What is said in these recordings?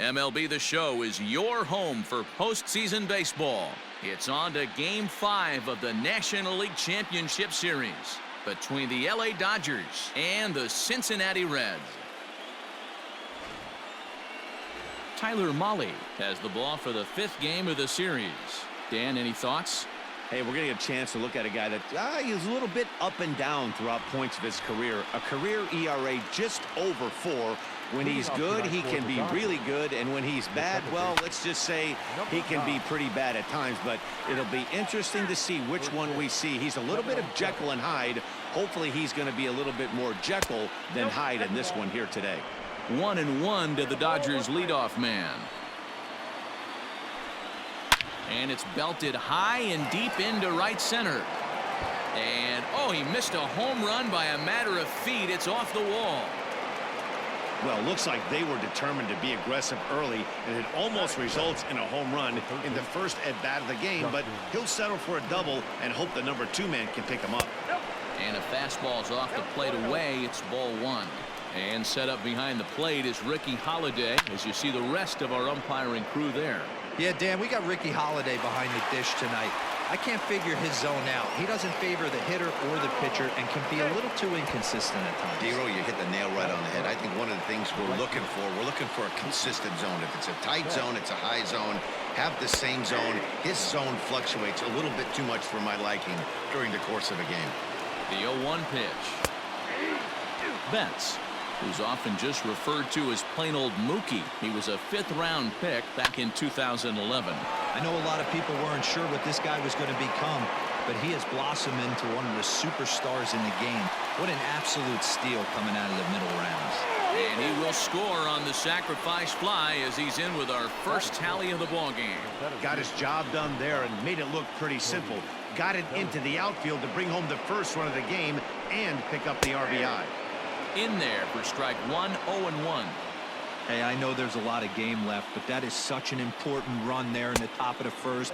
MLB The Show is your home for postseason baseball. It's on to Game 5 of the National League Championship Series between the LA Dodgers and the Cincinnati Reds. Tyler Mahle has the ball for the 5th game of the series. Dan, any thoughts? Hey, we're getting a chance to look at a guy that he's a little bit up and down throughout points of his career. A career ERA just over 4. When he's good, he can be really good, and when he's bad, well, let's just say he can be pretty bad at times, but it'll be interesting to see which one we see. He's a little bit of Jekyll and Hyde. Hopefully he's going to be a little bit more Jekyll than Hyde in this one here today. 1-1 to the Dodgers leadoff man. And it's belted high and deep into right center. And, oh, he missed a home run by a matter of feet. It's off the wall. Well, looks like they were determined to be aggressive early, and it almost results in a home run in the first at-bat of the game, but he'll settle for a double and hope the number 2 man can pick him up. And a fastball's off the plate away. It's ball 1. And set up behind the plate is Ricky Holiday, as you see the rest of our umpiring crew there. Yeah, Dan, we got Ricky Holiday behind the dish tonight. I can't figure his zone out. He doesn't favor the hitter or the pitcher and can be a little too inconsistent at times. Dero, you hit the nail right on the head. I think one of the things we're looking for a consistent zone. If it's a tight zone, it's a high zone. Have the same zone. His zone fluctuates a little bit too much for my liking during the course of a game. The 0-1 pitch. Betts, who's often just referred to as plain old Mookie. He was a 5th-round pick back in 2011. I know a lot of people weren't sure what this guy was going to become, but he has blossomed into one of the superstars in the game. What an absolute steal coming out of the middle rounds. And he will score on the sacrifice fly as he's in with our first tally of the ballgame. Got his job done there and made it look pretty simple. Got it into the outfield to bring home the first run of the game and pick up the RBI. In there for strike 1, 0-1. Hey, I know there's a lot of game left, but that is such an important run there in the top of the first.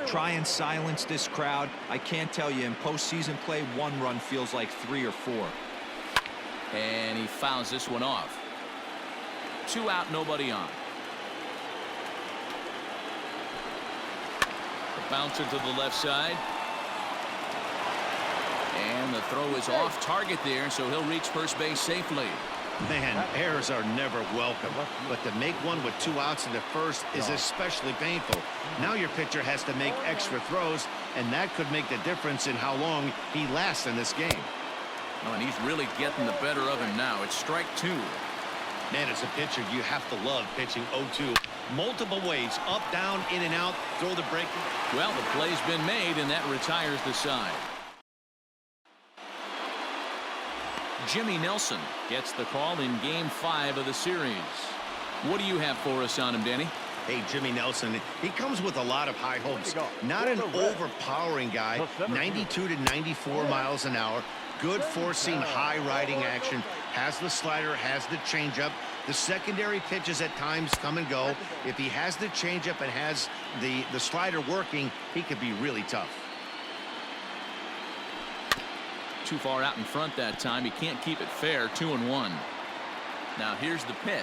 Try and silence this crowd. I can't tell you, in postseason play, 1 run feels like 3 or 4. And he fouls this one off. 2 out, nobody on. The bouncer to the left side. And the throw is off target there, so he'll reach first base safely. Man, errors are never welcome, but to make one with 2 outs in the first is especially painful. Now your pitcher has to make extra throws, and that could make the difference in how long he lasts in this game. Oh, and he's really getting the better of him now. It's strike 2. Man, as a pitcher, you have to love pitching 0-2. Multiple ways, up, down, in and out, throw the break. Well, the play's been made, and that retires the side. Jimmy Nelson gets the call in Game 5 of the series. What do you have for us on him, Danny? Hey, Jimmy Nelson, he comes with a lot of high hopes. Not an overpowering guy, 92 to 94 miles an hour. Good four-seam, high-riding action. Has the slider, has the changeup. The secondary pitches at times come and go. If he has the changeup and has the slider working, he could be really tough. Too far out in front that time. He can't keep it fair. 2-1. Now here's the pitch.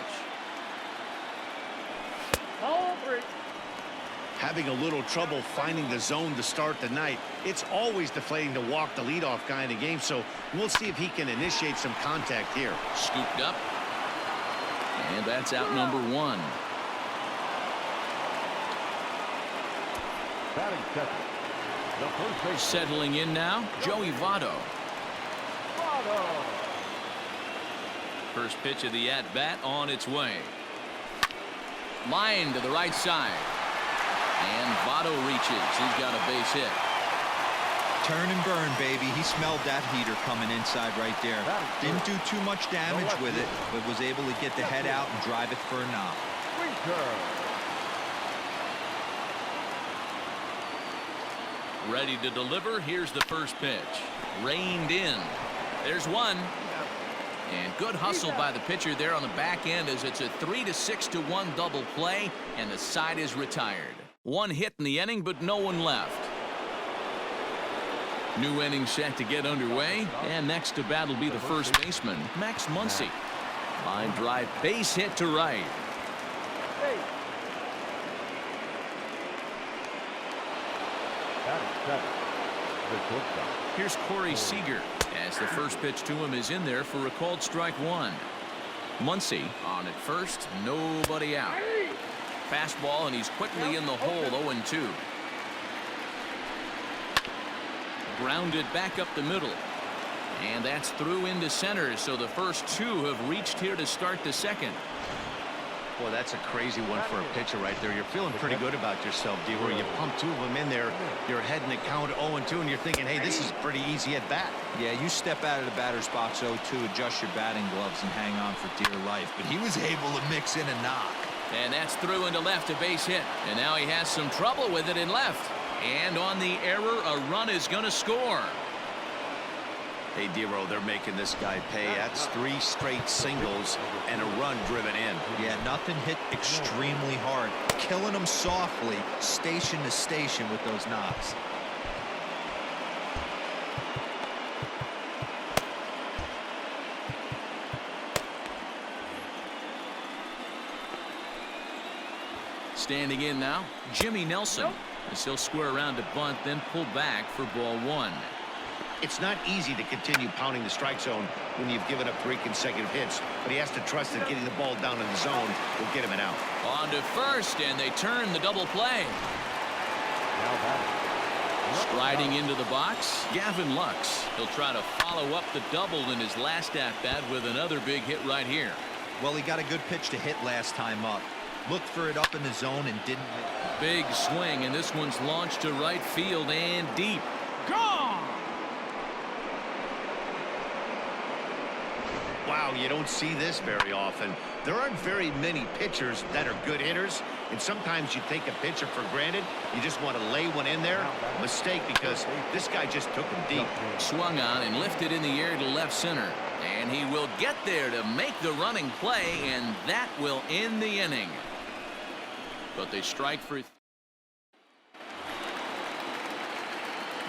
Having a little trouble finding the zone to start the night. It's always deflating to walk the leadoff guy in the game, so we'll see if he can initiate some contact here. Scooped up. And that's out number 1. Settling in now, Joey Votto. First pitch of the at-bat on its way. Line to the right side. And Votto reaches. He's got a base hit. Turn and burn, baby. He smelled that heater coming inside right there. Didn't do too much damage with it, but was able to get the head out and drive it for a knock. Ready to deliver. Here's the first pitch. Reined in. There's one. And good hustle by the pitcher there on the back end as it's a 3-6-1 double play, and the side is retired. 1 hit in the inning, but no one left. New inning set to get underway, and next to bat will be the first baseman, Max Muncy. Line drive, base hit to right. Here's Corey Seager as the first pitch to him is in there for a called strike one. Muncy on at first, nobody out. Fastball, and he's quickly in the hole, 0-2. Grounded back up the middle. And that's through into center, so the first two have reached here to start the second. Boy, that's a crazy one for a pitcher right there. You're feeling pretty good about yourself, D-Roy. You pump two of them in there. You're heading the count 0-2, and you're thinking, hey, this is pretty easy at bat. Yeah, you step out of the batter's box 0-2, adjust your batting gloves, and hang on for dear life. But he was able to mix in a knock. And that's through into left, a base hit. And now he has some trouble with it in left. And on the error, a run is going to score. Hey, D-Roy, they're making this guy pay. That's 3 straight singles and a run driven in. Yeah, nothing hit extremely hard. Killing them softly, station to station with those knocks. Standing in now, Jimmy Nelson. As he'll square around to bunt, then pull back for ball one. It's not easy to continue pounding the strike zone when you've given up 3 consecutive hits, but he has to trust that getting the ball down in the zone will get him an out. On to first, and they turn the double play. Striding into the box, Gavin Lux. He'll try to follow up the double in his last at-bat with another big hit right here. Well, he got a good pitch to hit last time up. Looked for it up in the zone and didn't. Big swing, and this one's launched to right field and deep. Gone! Wow, you don't see this very often. There aren't very many pitchers that are good hitters, and sometimes you take a pitcher for granted. You just want to lay one in there. Mistake, because this guy just took him deep. Swung on and lifted in the air to left center. And he will get there to make the running play, and that will end the inning. But they strike for...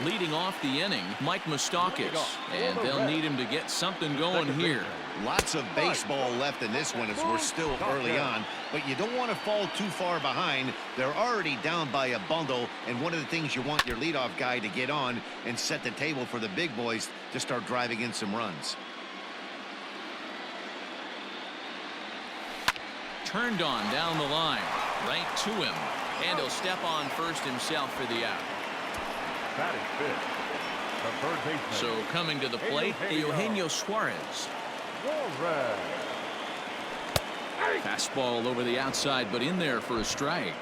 Leading off the inning, Mike Moustakas, and they'll need him to get something going here. Lots of baseball left in this one as we're still early on, but you don't want to fall too far behind. They're already down by a bundle, and one of the things you want your leadoff guy to get on and set the table for the big boys to start driving in some runs. Turned on down the line, right to him, and he'll step on first himself for the out. So coming to the plate, Eugenio Suarez. Fastball over the outside, but in there for a strike.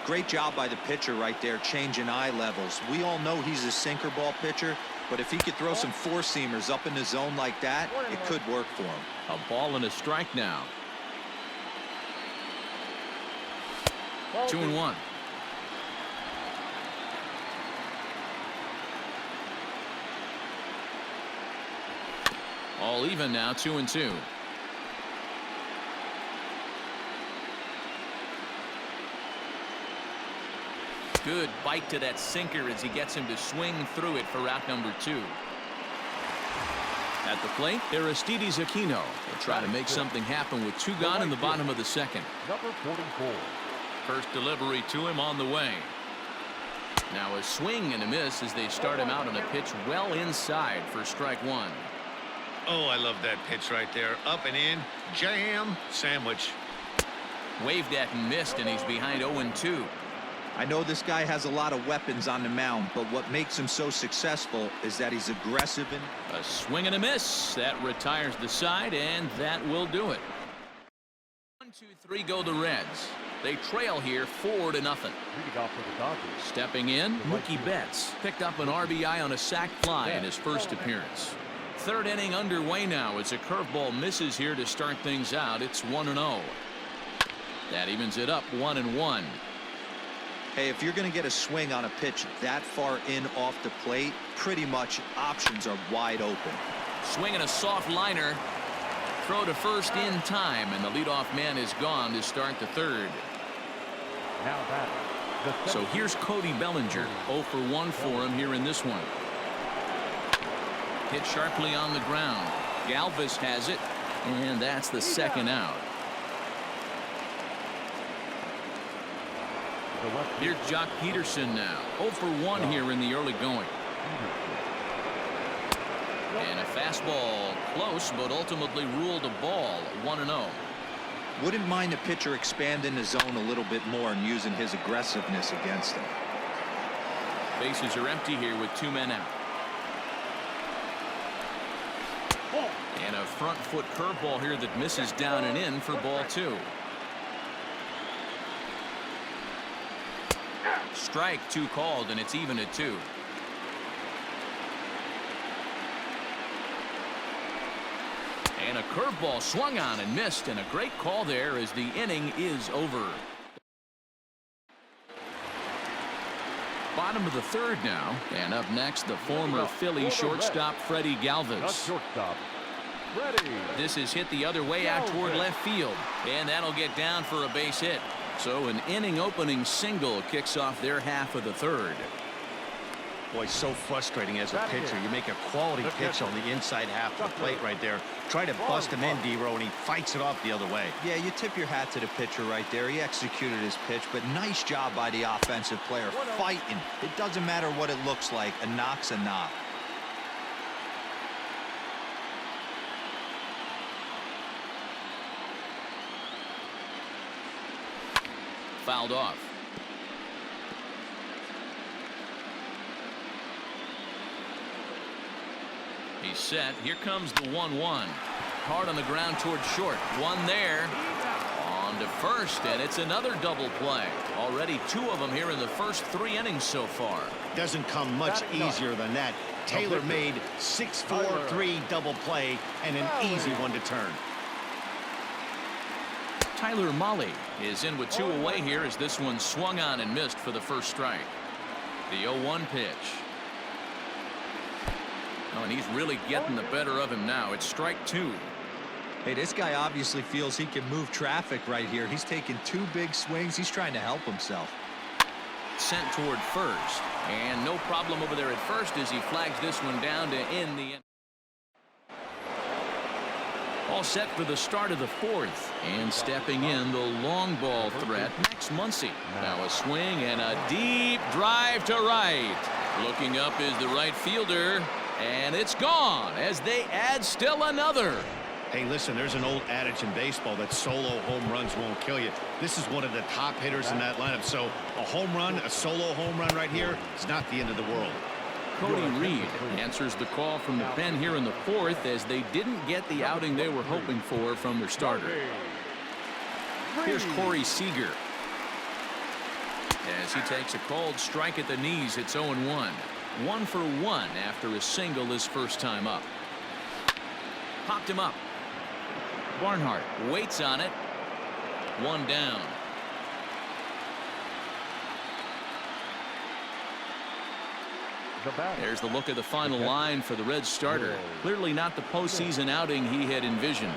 Great job by the pitcher right there, changing eye levels. We all know he's a sinker ball pitcher, but if he could throw some four-seamers up in the zone like that, it could work for him. A ball and a strike now. 2-1. All even now, 2-2. Good bite to that sinker as he gets him to swing through it for out number 2. At the plate, Aristides Aquino will try to make something happen with 2 gone in the bottom of the second. Number 44. First delivery to him on the way. Now a swing and a miss as they start him out on a pitch well inside for strike 1. Oh, I love that pitch right there. Up and in, jam, sandwich. Waved at and missed, and he's behind 0-2. I know this guy has a lot of weapons on the mound, but what makes him so successful is that he's aggressive. And a swing and a miss. That retires the side, and that will do it. 1-2-3 go the Reds. They trail here 4-0. Leading off for the Dodgers. Stepping in, Mookie Betts picked up an RBI on a sac fly in his first appearance. Third inning underway now as a curveball misses here to start things out. It's 1-0. That evens it up 1-1. Hey, if you're going to get a swing on a pitch that far in off the plate, pretty much options are wide open. Swinging a soft liner. Throw to first in time, and the leadoff man is gone to start the third. Now that. So here's Cody Bellinger. 0 for 1 for him here in this one. Hit sharply on the ground. Galvis has it, and that's the second out. The left Here's Jock Peterson now. 0 for 1 here in the early going. And a fastball close, but ultimately ruled a ball. 1-0. Wouldn't mind the pitcher expanding the zone a little bit more and using his aggressiveness against him. Bases are empty here with 2 men out. And a front foot curveball here that misses down and in for ball 2. Strike 2 called, and it's even at 2. And a curveball swung on and missed, and a great call there as the inning is over. Bottom of the 3rd now, and up next the former Philly shortstop Freddie The Galvis. shortstop, Freddie. This is hit the other way out toward left field, and that'll get down for a base hit. So an inning opening single kicks off their half of the 3rd. Boy, so frustrating as a pitcher. You make a quality pitch on the inside half of the plate right there. Try to bust him in, D-Row, and he fights it off the other way. Yeah, you tip your hat to the pitcher right there. He executed his pitch, but nice job by the offensive player fighting. It doesn't matter what it looks like. A knock's a knock. Fouled off. He's set. Here comes the 1-1. Hard on the ground towards short. One there. On to first, and it's another double play. Already 2 of them here in the first 3 innings so far. Doesn't come much easier than that. Taylor made 6-4-3 double play and an easy one to turn. Tyler Mahle is in with 2 away here as this one swung on and missed for the first strike. The 0-1 pitch. Oh, and he's really getting the better of him now. It's strike 2. Hey, this guy obviously feels he can move traffic right here. He's taking 2 big swings. He's trying to help himself. Sent toward first, and no problem over there at first as he flags this one down to end the. All set for the start of the 4th, and stepping in the long ball threat, Max Muncy. Now a swing and a deep drive to right. Looking up is the right fielder, and it's gone as they add still another. Hey, listen, there's an old adage in baseball that solo home runs won't kill you. This is one of the top hitters in that lineup, so a home run, a solo home run right here, is not the end of the world. Cody Reed answers the call from the pen here in the 4th as they didn't get the outing they were hoping for from their starter. Here's Corey Seager. As he takes a called strike at the knees, it's 0-1. 1 for 1 after a single his first time up. Popped him up. Barnhart waits on it. 1 down. There's the look of the final line for the Reds starter. Clearly not the postseason outing he had envisioned.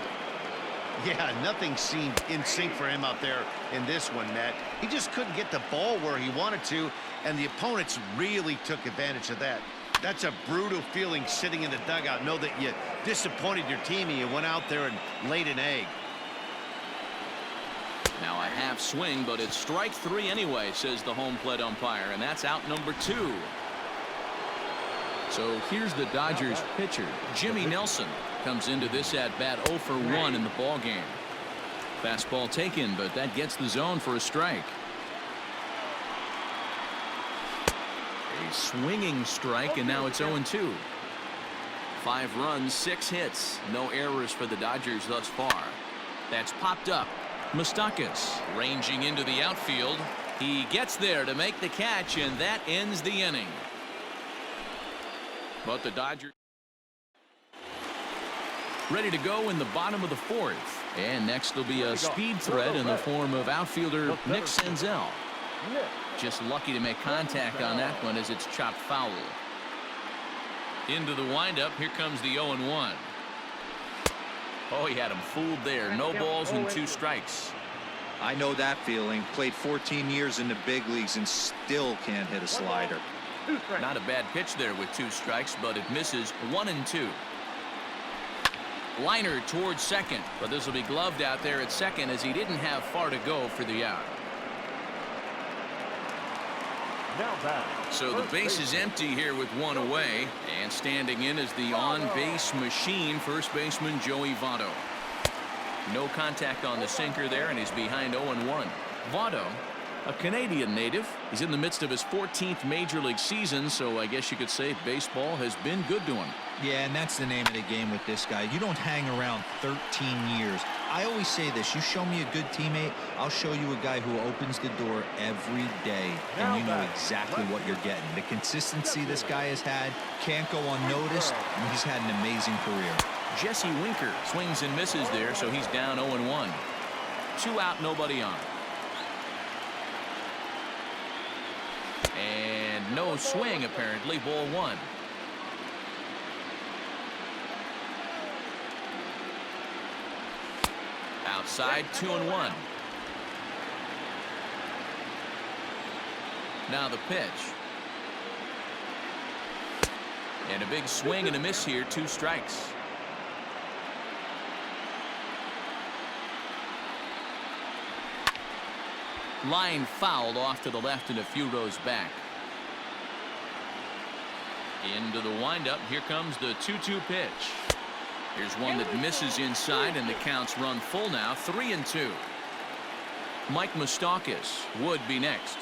Yeah, nothing seemed in sync for him out there in this one, Matt. He just couldn't get the ball where he wanted to, and the opponents really took advantage of that. That's a brutal feeling sitting in the dugout. Know that you disappointed your team and you went out there and laid an egg. Now a half swing, but it's strike 3 anyway, says the home plate umpire, and that's out number 2. So here's the Dodgers pitcher. Jimmy Nelson comes into this at bat 0 for 1 in the ball game. Fastball taken, but that gets the zone for a strike. A swinging strike, and now it's 0-2. 5 runs, 6 hits, no errors for the Dodgers thus far. That's popped up. Moustakas ranging into the outfield. He gets there to make the catch, and that ends the inning. But the Dodgers ready to go in the bottom of the 4th. And next will be a speed threat in the form of outfielder Nick Senzel. Just lucky to make contact on that one as it's chopped foul. Into the windup. Here comes the 0-1. Oh, he had him fooled there. No balls and 2 strikes. I know that feeling. Played 14 years in the big leagues and still can't hit a slider. Not a bad pitch there with 2 strikes, but it misses 1-2. Liner towards second, but this will be gloved out there at second as he didn't have far to go for the out. Now back. So the base is empty here with one away, and standing in is the on-base machine, first baseman Joey Votto. No contact on the sinker there, and he's behind 0-1. Votto, a Canadian native, he's in the midst of his 14th major league season, so I guess you could say baseball has been good to him. Yeah, and that's the name of the game with this guy. You don't hang around 13 years. I always say this, you show me a good teammate, I'll show you a guy who opens the door every day, and you know exactly what you're getting. The consistency this guy has had can't go unnoticed, and he's had an amazing career. Jesse Winker swings and misses there, so he's down 0-1. 2 out, nobody on. And no swing, apparently, ball 1. Outside, 2-1. Now the pitch. And a big swing and a miss here, 2 strikes. Line fouled off to the left and a few rows back. Into the windup. Here comes the 2-2 pitch. Here's one that misses inside, and the counts run full now, 3-2. Mike Moustakas would be next.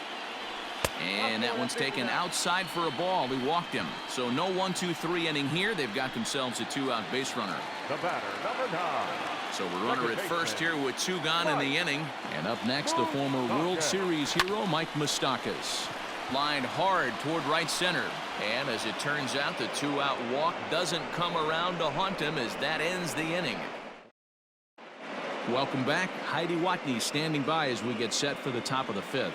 And that one's taken outside for a ball. He walked him. So no 1-2-3 inning here. They've got themselves a 2-out base runner. The batter, number 9. So a runner at first here with 2 gone in the inning. And up next, the former World Series hero, Mike Moustakas. Lined hard toward right center. And as it turns out, the 2-out walk doesn't come around to haunt him as that ends the inning. Welcome back. Heidi Watney standing by as we get set for the top of the 5th.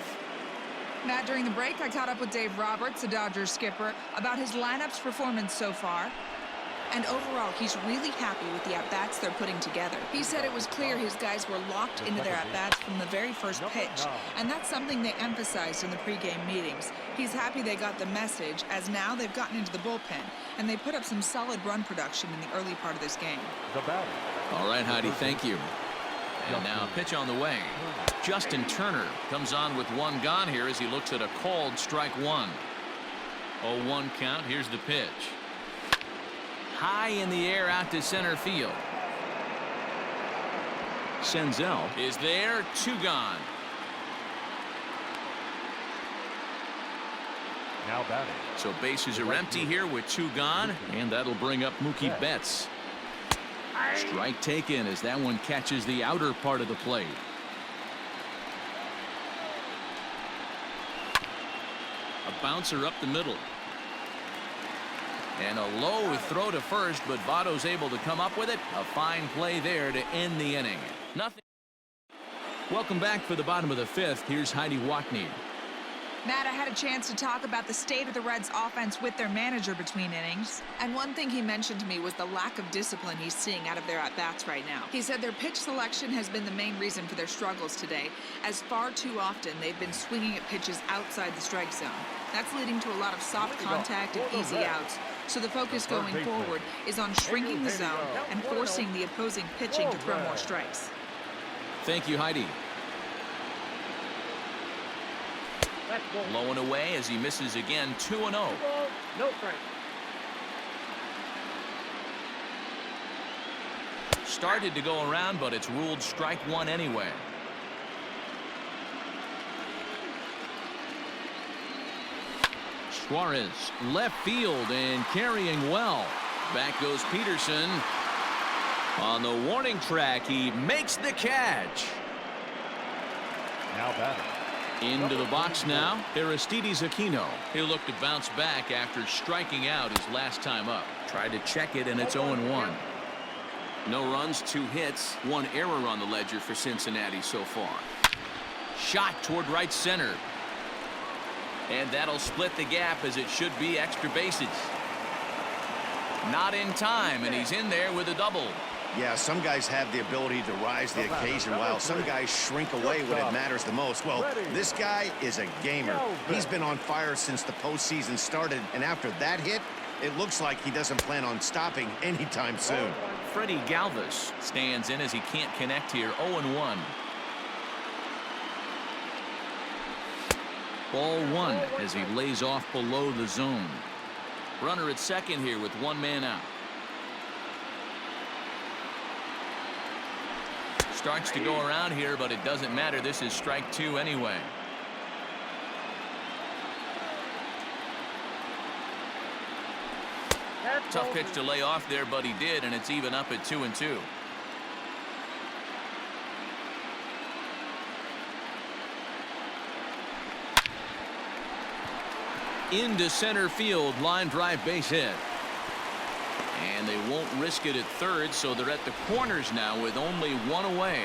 Matt, during the break, I caught up with Dave Roberts, the Dodgers skipper, about his lineup's performance so far. And overall, he's really happy with the at-bats they're putting together. He said it was clear his guys were locked into their at-bats from the very first pitch, and that's something they emphasized in the pregame meetings. He's happy they got the message, as now they've gotten into the bullpen, and they put up some solid run production in the early part of this game. The batter. All right, Heidi, thank you. And now pitch on the way. Justin Turner comes on with 1 gone here as he looks at a called strike 1. 0-1 count. Here's the pitch. High in the air out to center field. Senzel is there. 2 gone. Now batting. So bases are empty here with 2 gone, and that'll bring up Mookie Betts. Strike taken as that one catches the outer part of the plate. A bouncer up the middle. And a low throw to first, but Votto's able to come up with it. A fine play there to end the inning. Nothing. Welcome back for the bottom of the 5th. Here's Heidi Watney. Matt, I had a chance to talk about the state of the Reds' offense with their manager between innings. And one thing he mentioned to me was the lack of discipline he's seeing out of their at-bats right now. He said their pitch selection has been the main reason for their struggles today, as far too often they've been swinging at pitches outside the strike zone. That's leading to a lot of soft contact and easy outs. So the focus going forward is on shrinking the zone and forcing the opposing pitching to throw more strikes. Thank you, Heidi. Low and away as he misses again. 2-0. No strike. Started to go around, but it's ruled strike 1 anyway. Suarez left field and carrying well. Back goes Peterson. On the warning track, he makes the catch. Now batting. Into the box now, Aristides Aquino. He'll look to bounce back after striking out his last time up. Tried to check it, and it's 0-1. No runs, 2 hits, 1 error on the ledger for Cincinnati so far. Shot toward right center. And that'll split the gap as it should be extra bases. Not in time, and he's in there with a double. Yeah, some guys have the ability to rise the occasion while some guys shrink away when it matters the most. Well, this guy is a gamer. He's been on fire since the postseason started, and after that hit, it looks like he doesn't plan on stopping anytime soon. Freddie Galvis stands in as he can't connect here. 0-1. Ball one as he lays off below the zone. Runner at second here with one man out. Starts to go around here, but it doesn't matter. This is strike two anyway. Tough pitch to lay off there, but he did, and it's even up at 2-2. Into center field, line drive, base hit. And they won't risk it at third, so they're at the corners now with only one away.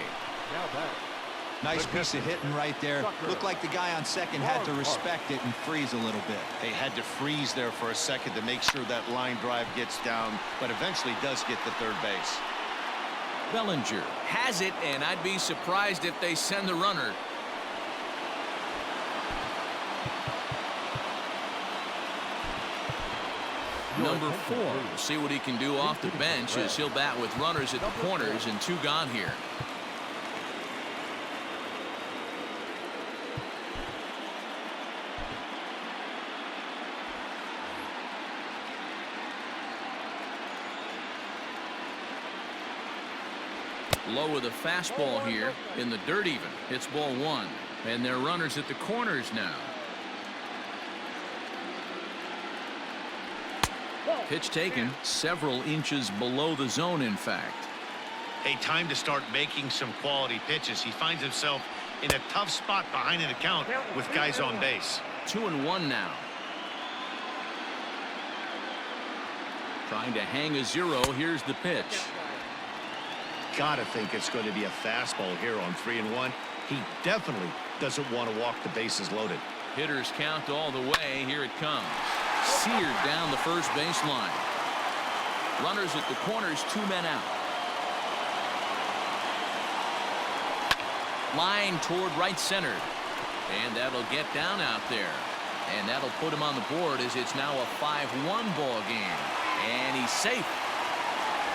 Nice piece of hitting right there. Looked like the guy on second had to respect it and freeze a little bit. They had to freeze there for a second to make sure that line drive gets down, but eventually does get to third base. Bellinger has it, and I'd be surprised if they send the runner. Number 4. We'll see what he can do off the bench as he'll bat with runners at the corners and two gone here. Low with a fastball here in the dirt even. It's ball one. And they're runners at the corners now. Pitch taken several inches below the zone, in fact. Hey, time to start making some quality pitches. He finds himself in a tough spot behind an account with guys on base. 2-1 now. Trying to hang a zero. Here's the pitch. Gotta think it's going to be a fastball here on 3-1. He definitely doesn't want to walk the bases loaded. Hitters count all the way. Here it comes. Seared down the first baseline. Runners at the corners, two men out. Line toward right center. And that'll get down out there. And that'll put him on the board as it's now a 5-1 ball game. And he's safe.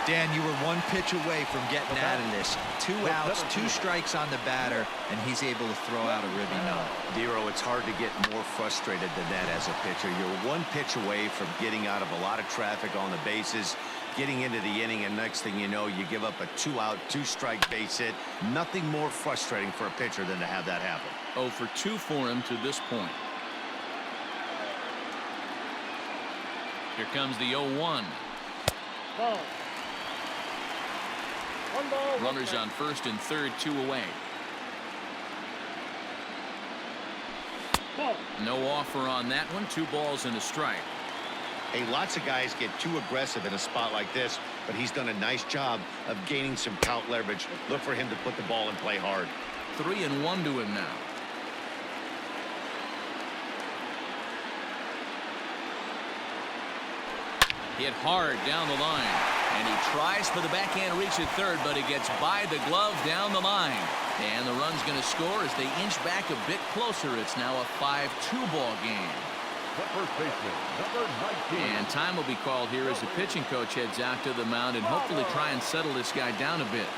Dan, you were one pitch away from getting out of this. 2 outs, 2 strikes on the batter, and he's able to throw out a ribby no. Dero, it's hard to get more frustrated than that as a pitcher. You're one pitch away from getting out of a lot of traffic on the bases, getting into the inning, and next thing you know, you give up a 2-out, 2-strike base hit. Nothing more frustrating for a pitcher than to have that happen. 0 for 2 for him to this point. Here comes the 0-1. Runners on first and third, 2 away. No offer on that one. 2 balls and a strike. Hey, lots of guys get too aggressive in a spot like this, but he's done a nice job of gaining some count leverage. Look for him to put the ball and play hard. 3-1 to him now. Hit hard down the line. And he tries for the backhand reach at third, but he gets by the glove down the line. And the run's going to score as they inch back a bit closer. It's now a 5-2 ball game. The first baseman, number 19. And time will be called here as the pitching coach heads out to the mound and hopefully try and settle this guy down a bit.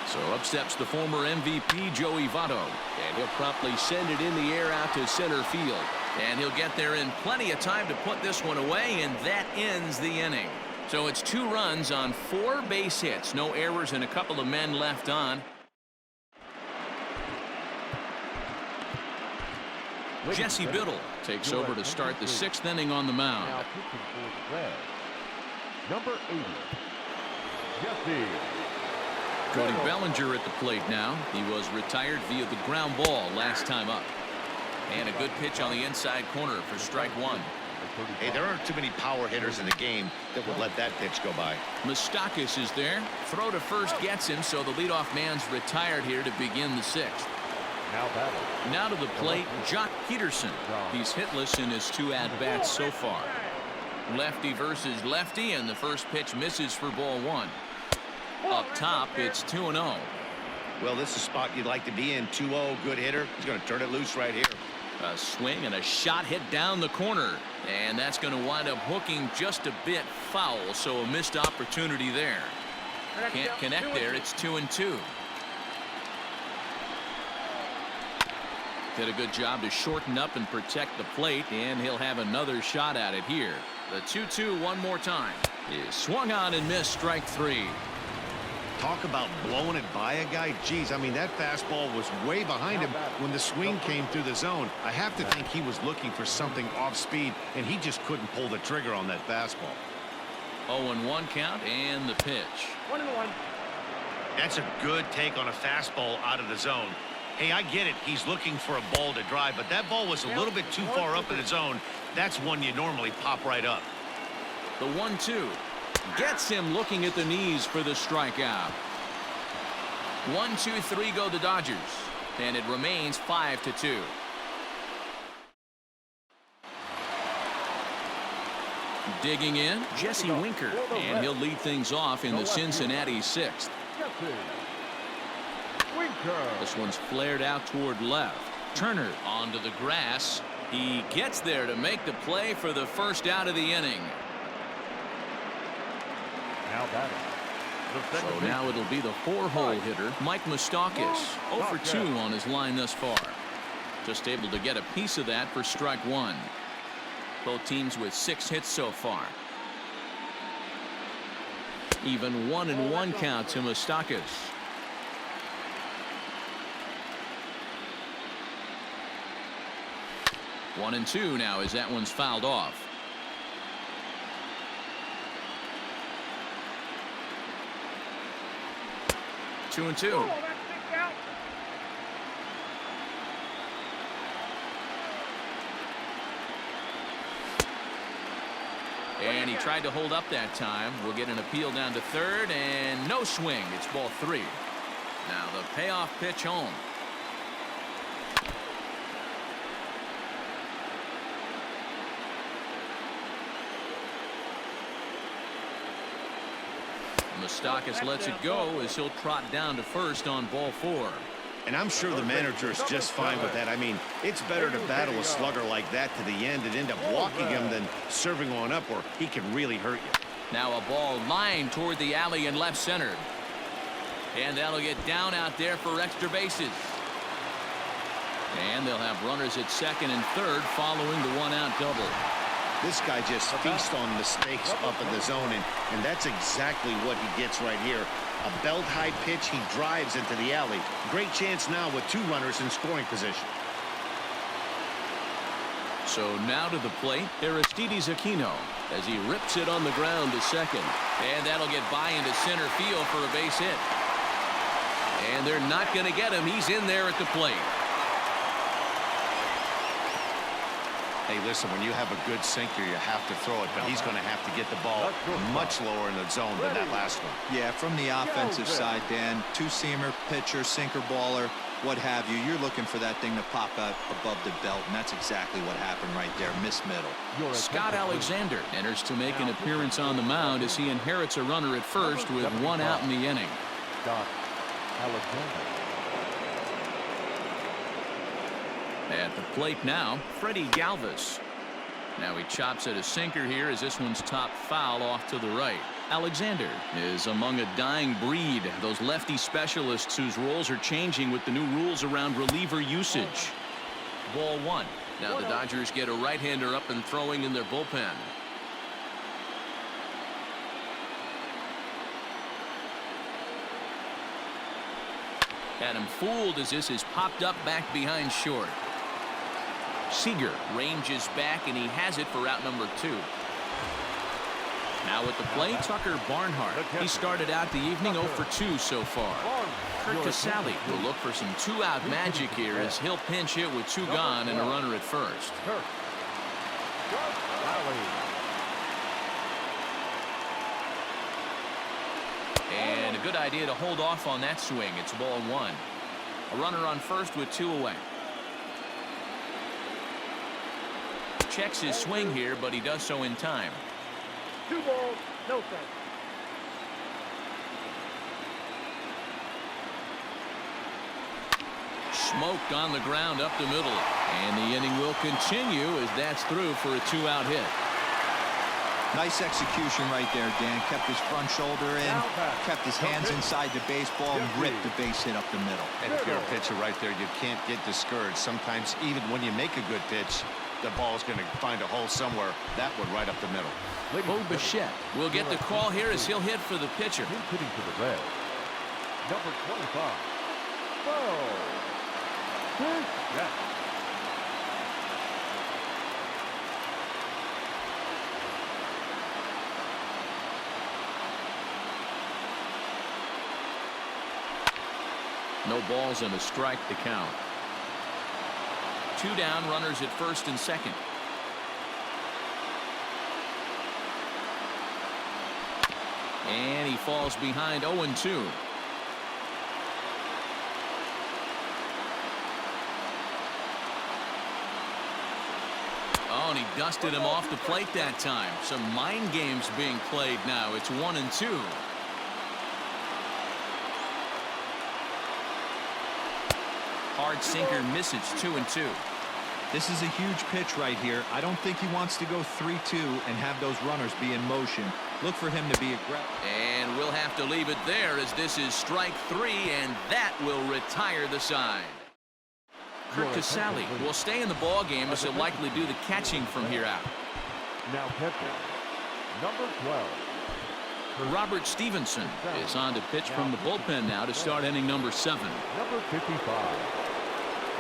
So up steps the former MVP, Joey Votto. And he'll promptly send it in the air out to center field. And he'll get there in plenty of time to put this one away, and that ends the inning. So it's 2 runs on 4 base hits. No errors and a couple of men left on. Jesse Biddle takes over to start the 6th inning on the mound. Now pitching for the Reds, number 80, Jesse. Cody Bellinger at the plate now. He was retired via the ground ball last time up. And a good pitch on the inside corner for strike 1. Hey, there aren't too many power hitters in the game that would let that pitch go by. Moustakas is there. Throw to first gets him, so the leadoff man's retired here to begin the 6th. Now to the plate, Jock Peterson. He's hitless in his 2 at-bats so far. Lefty versus lefty, and the first pitch misses for ball 1. Up top, it's 2-0. Well, this is a spot you'd like to be in. 2-0, good hitter. He's going to turn it loose right here. A swing and a shot hit down the corner. And that's going to wind up hooking just a bit foul, so a missed opportunity there. Can't connect there. It's 2-2. Did a good job to shorten up and protect the plate, and he'll have another shot at it here. The 2-2 one more time is swung on and missed, strike 3. Talk about blowing it by a guy. Geez, I mean, that fastball was way behind him when the swing came through the zone. I have to think he was looking for something off speed, and he just couldn't pull the trigger on that fastball. 0-1 count and the pitch. 1-1. That's a good take on a fastball out of the zone. Hey, I get it. He's looking for a ball to drive, but that ball was a little bit too far up in the zone. That's one you normally pop right up. The 1-2 gets him looking at the knees for the strikeout. 1-2-3 go the Dodgers, and it remains 5-2. Digging in, Jesse Winker, and he'll lead things off in the Cincinnati 6th. This one's flared out toward left. Turner onto the grass. He gets there to make the play for the first out of the inning. Now batting. So now it'll be the 4-hole hitter, Mike Moustakas. 0 for 2 on his line thus far. Just able to get a piece of that for strike 1. Both teams with 6 hits so far. Even 1-1 count to Moustakas. 1-2 now as that one's fouled off. Two and two. And he tried to hold up that time. We'll get an appeal down to third, and no swing. It's ball 3. Now the payoff pitch home. Moustakas lets it go as he'll trot down to first on ball 4. And I'm sure the manager is just fine with that. I mean, it's better to battle a slugger like that to the end and end up walking him than serving one up where he can really hurt you. Now a ball lined toward the alley in left center. And that'll get down out there for extra bases. And they'll have runners at second and third following the 1-out double. This guy just feasts on mistakes up in the zone, and that's exactly what he gets right here. A belt-high pitch, he drives into the alley. Great chance now with 2 runners in scoring position. So now to the plate, Aristides Aquino as he rips it on the ground to second. And that'll get by into center field for a base hit. And they're not going to get him. He's in there at the plate. Hey, listen, when you have a good sinker, you have to throw it, but he's going to have to get the ball much lower in the zone than that last one. Yeah, from the offensive side, Dan, 2-seamer, pitcher, sinker baller, what have you. You're looking for that thing to pop out above the belt, and that's exactly what happened right there. Miss middle. Scott Alexander enters to make an appearance on the mound as he inherits a runner at first with 1 out in the inning. Scott Alexander. At the plate now, Freddie Galvis. Now he chops at a sinker here as this one's top foul off to the right. Alexander is among a dying breed, those lefty specialists whose roles are changing with the new rules around reliever usage. Ball 1. Now the Dodgers get a right-hander up and throwing in their bullpen. Had him fooled as this is popped up back behind short. Seager ranges back, and he has it for out number 2. Now at the plate, Tucker Barnhart. He started out the evening 0 for 2 so far. Kurt Casale will look for some 2-out magic here as he'll pinch hit with 2 gone and a runner at first. And a good idea to hold off on that swing. It's ball 1. A runner on first with 2 away. Checks his swing here, but he does so in time. 2 balls, no strikes. Smoked on the ground up the middle. And the inning will continue as that's through for a 2-out hit. Nice execution right there, Dan. Kept his front shoulder in, kept his hands inside the baseball, and ripped the base hit up the middle. And if you're a pitcher right there, you can't get discouraged. Sometimes even when you make a good pitch, the ball's going to find a hole somewhere. That one right up the middle. Bo Bichette will get the call here as he'll hit for the pitcher. He's hitting to the Reds. Number 25. Bo. Bichette. No balls and a strike to count. 2 down, runners at first and second. And he falls behind 0-2. Oh, and he dusted him off the plate that time. Some mind games being played now. It's 1-2. Hard sinker misses, 2-2. This is a huge pitch right here. I don't think he wants to go 3-2 and have those runners be in motion. Look for him to be aggressive. And we'll have to leave it there as this is strike 3, and that will retire the side. Kurt Casale will stay in the ball game as he'll likely do the catching from here out. Now catching. Number 12. Robert Stevenson is on to pitch from the bullpen now to start inning number 7. Number 55.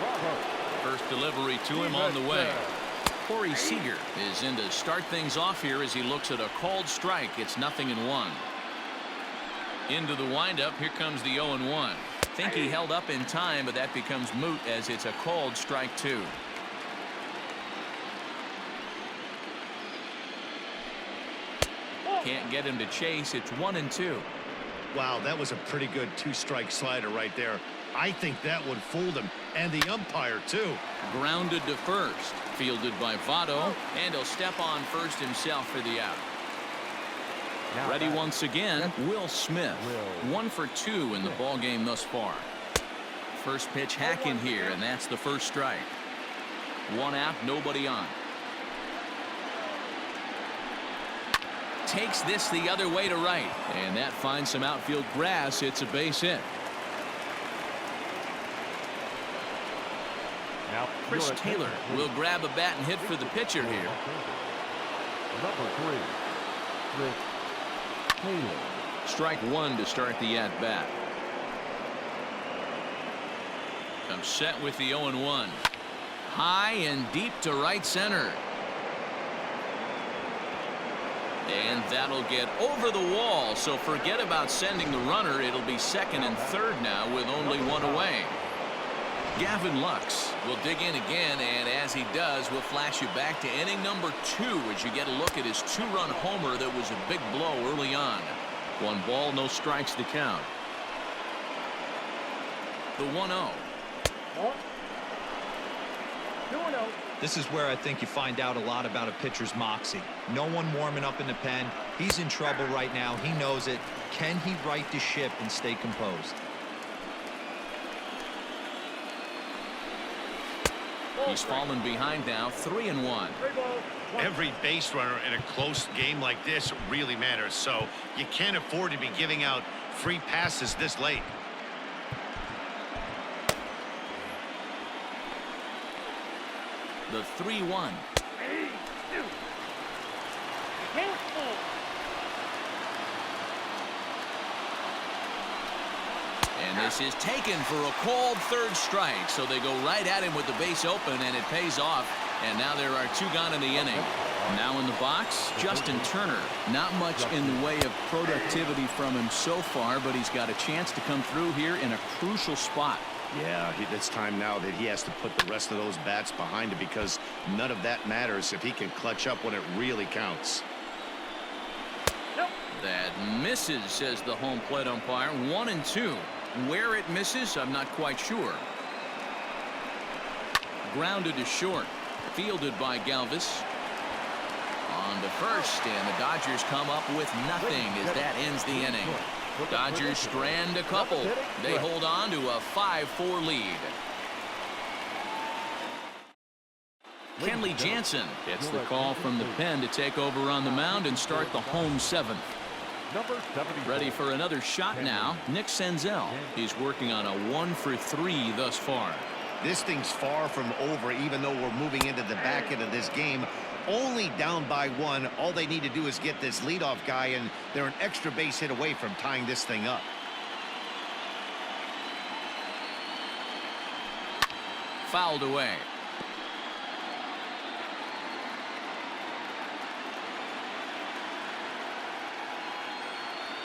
Robert. First delivery to him on the way. Corey Seager is in to start things off here as he looks at a called strike. It's 0-1. Into the windup. Here comes the 0-1. Think he held up in time, but that becomes moot as it's a called strike 2. Can't get him to chase. It's 1-2. Wow, that was a pretty good 2-strike slider right there. I think that would fool him, and the umpire too. Grounded to first, fielded by Votto, and he'll step on first himself for the out. Ready once again, Will Smith. 1 for 2 in the ball game thus far. First pitch hack in here, and that's the first strike. 1 out, nobody on. Takes this the other way to right, and that finds some outfield grass. It's a base hit. Now, Chris Taylor will grab a bat and hit for the pitcher here. Number 3. Chris Taylor. Strike 1 to start the at-bat. Comes set with the 0-1. High and deep to right center. And that'll get over the wall, so forget about sending the runner. It'll be second and third now with only 1 away. Gavin Lux will dig in again, and as he does, we'll flash you back to inning number 2 as you get a look at his 2-run homer that was a big blow early on. 1 ball, no strikes to count. The 1-0. This is where I think you find out a lot about a pitcher's moxie. No one warming up in the pen. He's in trouble right now. He knows it. Can he right the ship and stay composed? He's fallen behind now, 3-1. Every base runner in a close game like this really matters, so you can't afford to be giving out free passes this late. The 3-1. And this is taken for a called third strike, so they go right at him with the base open, and it pays off. And now there are 2 gone in the inning. Now in the box, Justin Turner. Not much in the way of productivity from him so far, but he's got a chance to come through here in a crucial spot. Yeah, it's time now that he has to put the rest of those bats behind him, because none of that matters if he can clutch up when it really counts. That misses, says the home plate umpire. 1-2. Where it misses, I'm not quite sure. Grounded to short. Fielded by Galvis. On to first, and the Dodgers come up with nothing as that ends the inning. Dodgers strand a couple. They hold on to a 5-4 lead. Kenley Jansen gets the call from the pen to take over on the mound and start the home seventh. Number 74. Ready for another shot now, Nick Senzel. He's working on a 1-for-3 thus far. This thing's far from over, even though we're moving into the back end of this game. Only down by one. All they need to do is get this leadoff guy, and they're an extra base hit away from tying this thing up. Fouled away.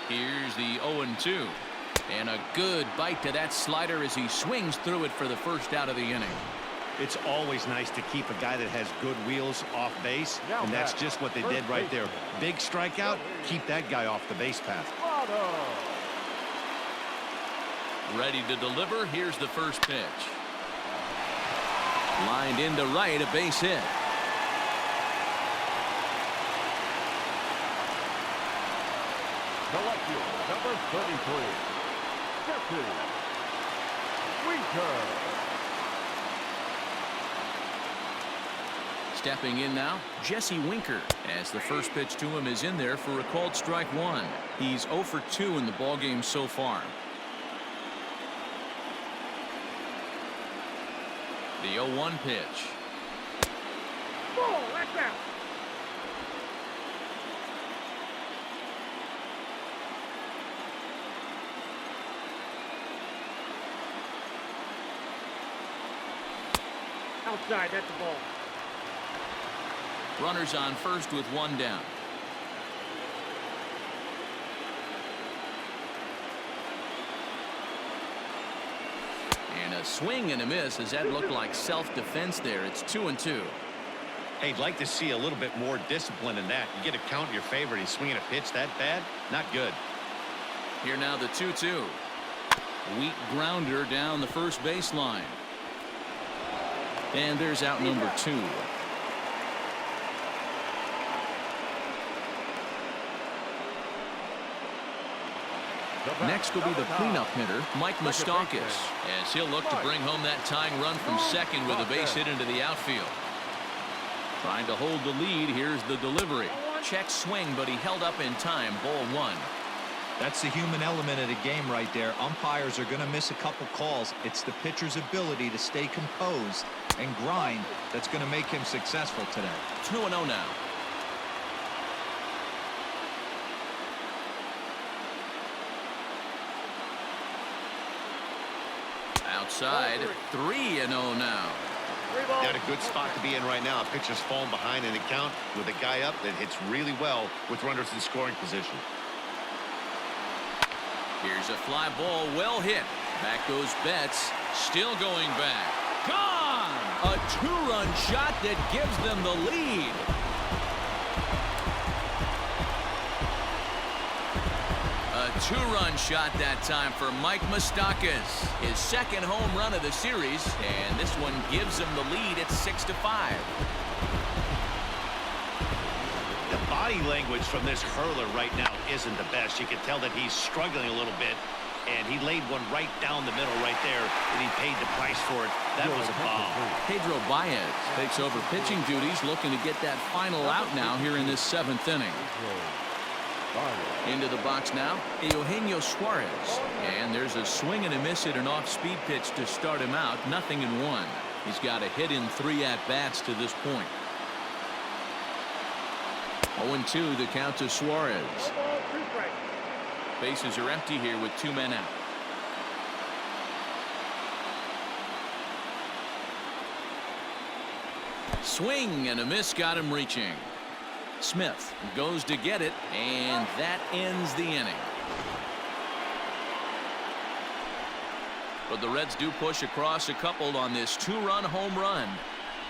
Here's the 0-2. And a good bite to that slider as he swings through it for the first out of the inning. It's always nice to keep a guy that has good wheels off base, and that's just what they did right there. Big strikeout, keep that guy off the base path. Ready to deliver. Here's the first pitch. Lined into right, a base hit. Collecting number 33. Jesse Winker. Stepping in now, Jesse Winker, as the first pitch to him is in there for a called strike one. He's 0 for 2 in the ballgame so far. The 0-1 pitch. Outside, that's the ball. Runners on first with one down. And a swing and a miss as that looked like self-defense there. It's 2-2. Hey, I'd like to see a little bit more discipline in that. You get a count in your favor, and he's swinging a pitch that bad. Not good. Here now the 2-2. Weak grounder down the first baseline. And there's out number 2. Next will be the cleanup hitter, Mike Moustakas, as he'll look to bring home that tying run from second with a base hit into the outfield. Trying to hold the lead. Here's the delivery. Check swing, but he held up in time. Ball one. That's the human element of the game right there. Umpires are going to miss a couple calls. It's the pitcher's ability to stay composed and grind that's going to make him successful today. 2-0 now. Outside, 3-0 now. Got a good spot to be in right now. Pitcher's falling behind in the count with a guy up that hits really well with runners in scoring position. Here's a fly ball, well hit. Back goes Betts, still going back. Gone! A 2-run shot that gives them the lead. A 2-run shot that time for Mike Moustakas. His second home run of the series, and this one gives him the lead at 6-5. The body language from this hurler right now isn't the best. You can tell that he's struggling a little bit, and he laid one right down the middle right there, and he paid the price for it. That was a bomb. Pedro Baez takes over pitching duties, looking to get that final out now here in this 7th inning. Into the box now, Eugenio Suarez. And there's a swing and a miss at an off-speed pitch to start him out. 0-1. He's got a hit in 3 at-bats to this point. 0-2 the count to Suarez. Bases are empty here with 2 men out. Swing and a miss got him reaching. Smith goes to get it, and that ends the inning. But the Reds do push across a couple on this 2-run home run.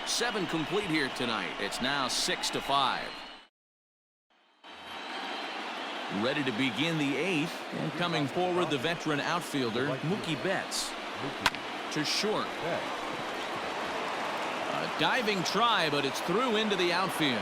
7 complete here tonight. It's now 6-5. Ready to begin the 8th, and coming forward the veteran outfielder Mookie Betts. To short. A diving try, but it's through into the outfield.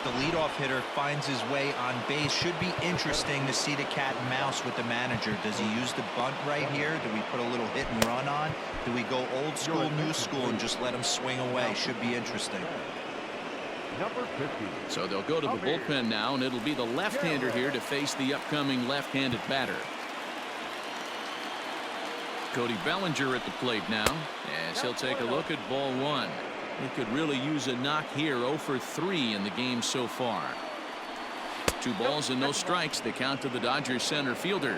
the leadoff hitter finds his way on base. Should be interesting to see the cat and mouse with the manager. Does he use the bunt right here? Do we put a little hit and run on? Do we go old school, new school, and just let him swing away? Should be interesting. Number 50. So they'll go to the bullpen now, and it'll be the left-hander here to face the upcoming left-handed batter. Cody Bellinger at the plate now, as he'll take a look at ball one. He could really use a knock here. 0 for 3 in the game so far. 2 balls and no strikes. The count to the Dodgers center fielder.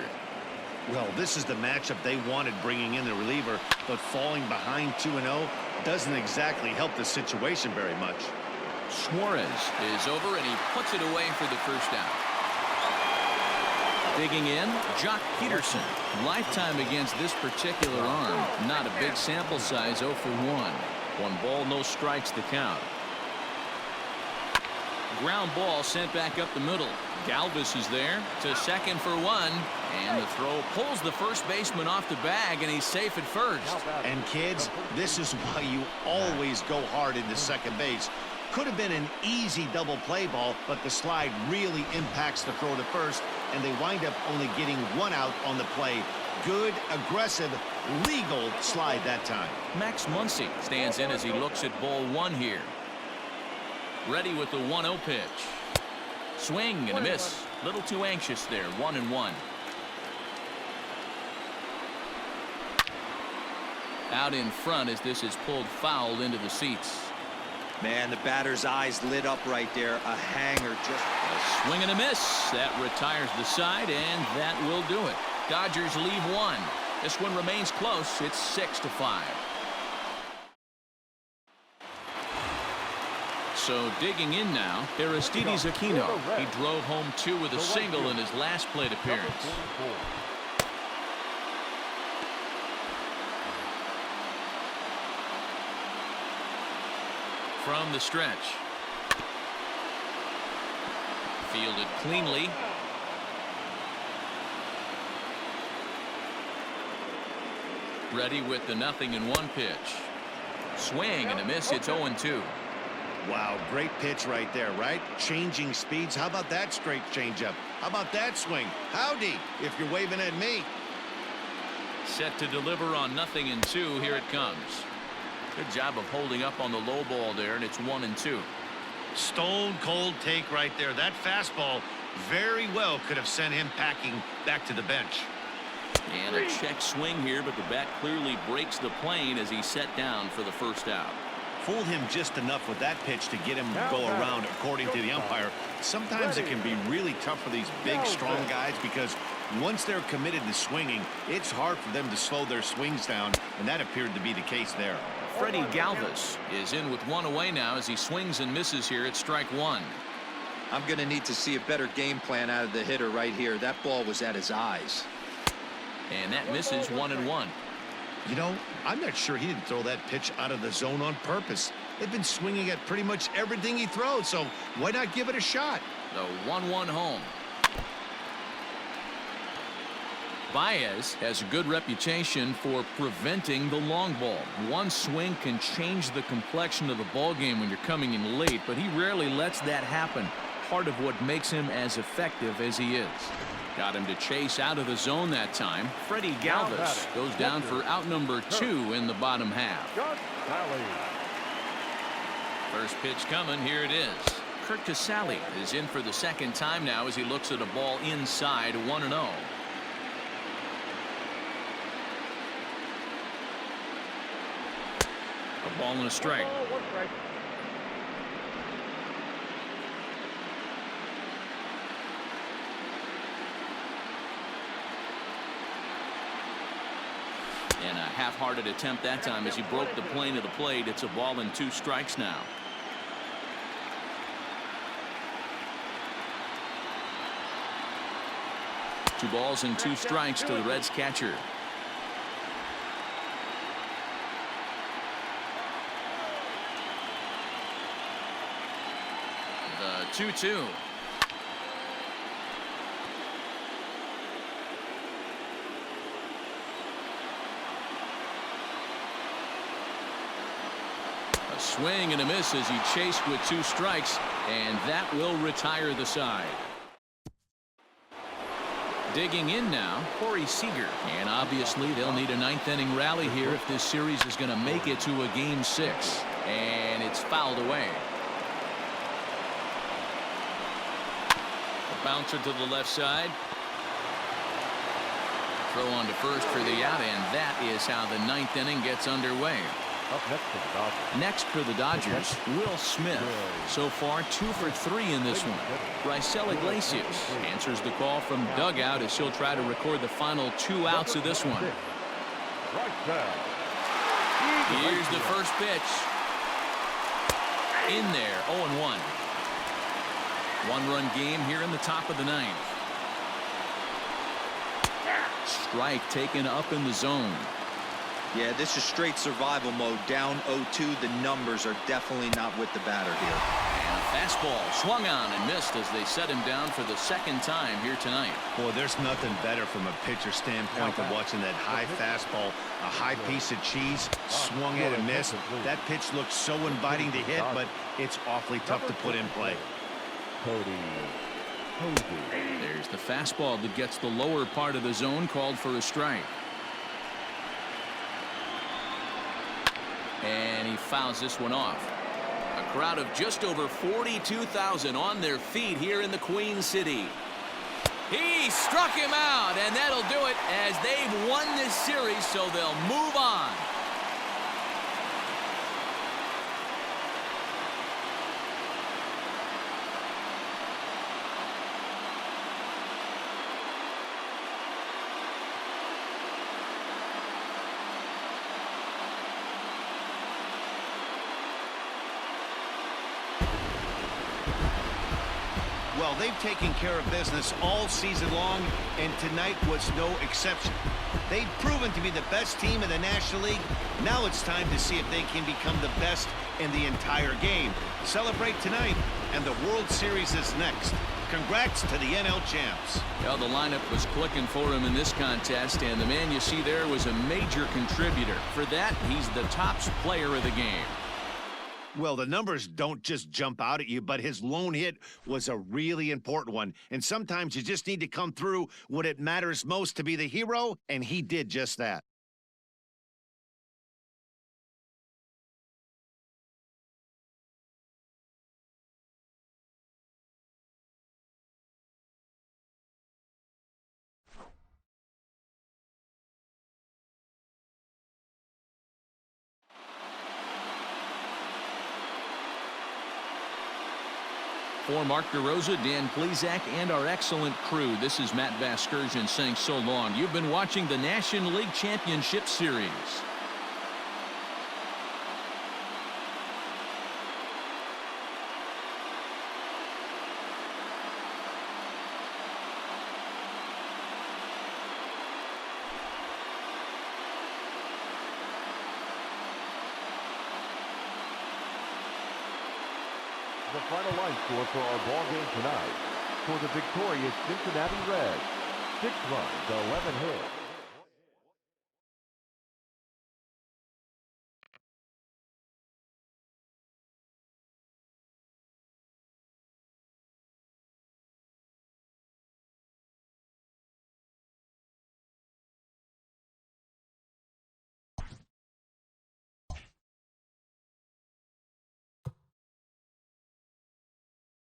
Well, this is the matchup they wanted, bringing in the reliever, but falling behind 2-0 doesn't exactly help the situation very much. Suarez is over, and he puts it away for the first out. Digging in, Jock Peterson. Lifetime against this particular arm. Not a big sample size, 0 for 1. 1 ball, no strikes, the count. Ground ball sent back up the middle. Galvis is there to second for 1, and the throw pulls the first baseman off the bag, and he's safe at first. And kids, this is why you always go hard into second base. Could have been an easy double play ball, but the slide really impacts the throw to first, and they wind up only getting 1 out on the play. Good, aggressive, legal slide that time. Max Muncy stands in as he looks at ball 1 here. Ready with the 1-0 pitch. Swing and a miss. Little too anxious there. 1-1. Out in front as this is pulled foul into the seats. Man, the batter's eyes lit up right there. A hanger just. A swing and a miss. That retires the side, and that will do it. Dodgers leave 1. This one remains close. It's 6-5. So digging in now, Aristides Aquino. He drove home 2 with a single in his last plate appearance. From the stretch. Fielded cleanly. Ready with the 0-1 pitch. Swing and a miss. It's 0-2. Wow, great pitch right there, right? Changing speeds. How about that straight changeup? How about that swing? Howdy, if you're waving at me. Set to deliver on 0-2. Here it comes. Good job of holding up on the low ball there, and it's 1-2. Stone cold take right there. That fastball very well could have sent him packing back to the bench. And a check swing here, but the bat clearly breaks the plane as he's set down for the first out. Fooled him just enough with that pitch to get him to go around, according to the umpire. Sometimes it can be really tough for these big, strong guys because once they're committed to swinging, it's hard for them to slow their swings down, and that appeared to be the case there. Freddie Galvis is in with 1 away now as he swings and misses here at strike 1. I'm going to need to see a better game plan out of the hitter right here. That ball was at his eyes. And that misses 1-1. You know, I'm not sure he didn't throw that pitch out of the zone on purpose. They've been swinging at pretty much everything he throws, so why not give it a shot? The 1-1 home. Baez has a good reputation for preventing the long ball. One swing can change the complexion of the ball game when you're coming in late, but he rarely lets that happen. Part of what makes him as effective as he is. Got him to chase out of the zone that time. Freddie Galvis goes down for out number 2 in the bottom half. First pitch coming. Here it is. Kurt Casale is in for the second time now as he looks at a ball inside 1-0. A ball and a strike. And a half-hearted attempt that time as he broke the plane of the plate. It's a ball and 2 strikes now. Two balls and 2 strikes to the Reds catcher. The 2-2. swing and a miss as he chased with 2 strikes, and that will retire the side. Digging in now, Corey Seager. And obviously they'll need a 9th inning rally here if this series is going to make it to a Game 6. And it's fouled away. A bouncer to the left side. Throw on to first for the out, and that is how the 9th inning gets underway. Up next for the Dodgers. Next for the Dodgers, Will Smith. So far 2 for 3 in this one. Raisel Iglesias answers the call from dugout as he'll try to record the final 2 outs of this one. Here's the first pitch. In there, 0-1. 1-run game here in the top of the 9th. Strike taken up in the zone. Yeah, this is straight survival mode. Down 0-2. The numbers are definitely not with the batter here. And a fastball swung on and missed as they set him down for the 2nd time here tonight. Boy, there's nothing better from a pitcher standpoint than watching that high fastball, a high piece of cheese, swung at and missed. That pitch looks so inviting to hit, but it's awfully tough to put in play. There's the fastball that gets the lower part of the zone, called for a strike. And he fouls this one off. A crowd of just over 42,000 on their feet here in the Queen City. He struck him out, and that'll do it as they've won this series, so they'll move on. Well, they've taken care of business all season long, and tonight was no exception. They've proven to be the best team in the National League. Now it's time to see if they can become the best in the entire game. Celebrate tonight, and the World Series is next. Congrats to the NL champs. Well, the lineup was clicking for him in this contest, and the man you see there was a major contributor. For that, he's the top player of the game. Well, the numbers don't just jump out at you, but his lone hit was a really important one. And sometimes you just need to come through when it matters most to be the hero, and he did just that. For Mark DeRosa, Dan Plesac, and our excellent crew, this is Matt Vasgersian saying so long. You've been watching the National League Championship Series. The final line score for our ball game tonight. For the victorious Cincinnati Reds, 6 runs, 11 hits.